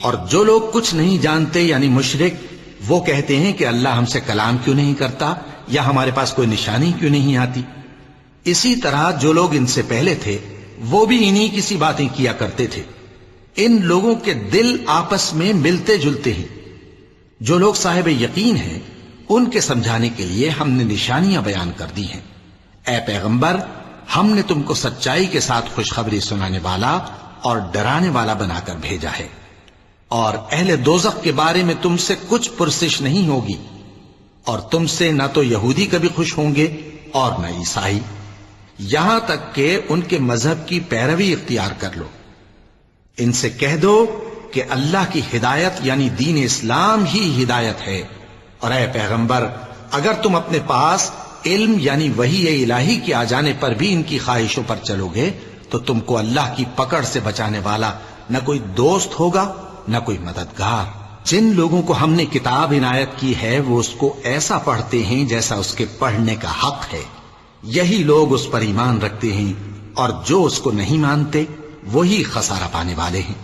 اور جو لوگ کچھ نہیں جانتے یعنی مشرک، وہ کہتے ہیں کہ اللہ ہم سے کلام کیوں نہیں کرتا یا ہمارے پاس کوئی نشانی کیوں نہیں آتی۔ اسی طرح جو لوگ ان سے پہلے تھے وہ بھی انہی کسی باتیں کیا کرتے تھے۔ ان لوگوں کے دل آپس میں ملتے جلتے ہیں۔ جو لوگ صاحب یقین ہیں ان کے سمجھانے کے لیے ہم نے نشانیاں بیان کر دی ہیں۔ اے پیغمبر، ہم نے تم کو سچائی کے ساتھ خوشخبری سنانے والا اور ڈرانے والا بنا کر بھیجا ہے، اور اہل دوزخ کے بارے میں تم سے کچھ پرسش نہیں ہوگی، اور تم سے نہ تو یہودی کبھی خوش ہوں گے اور نہ عیسائی، یہاں تک کہ ان کے مذہب کی پیروی اختیار کر لو۔ ان سے کہہ دو کہ اللہ کی ہدایت یعنی دین اسلام ہی ہدایت ہے، اور اے پیغمبر اگر تم اپنے پاس علم یعنی وحی الہی کے آ جانے پر بھی ان کی خواہشوں پر چلو گے تو تم کو اللہ کی پکڑ سے بچانے والا نہ کوئی دوست ہوگا نہ کوئی مددگار۔ جن لوگوں کو ہم نے کتاب عنایت کی ہے وہ اس کو ایسا پڑھتے ہیں جیسا اس کے پڑھنے کا حق ہے، یہی لوگ اس پر ایمان رکھتے ہیں، اور جو اس کو نہیں مانتے وہی خسارہ پانے والے ہیں۔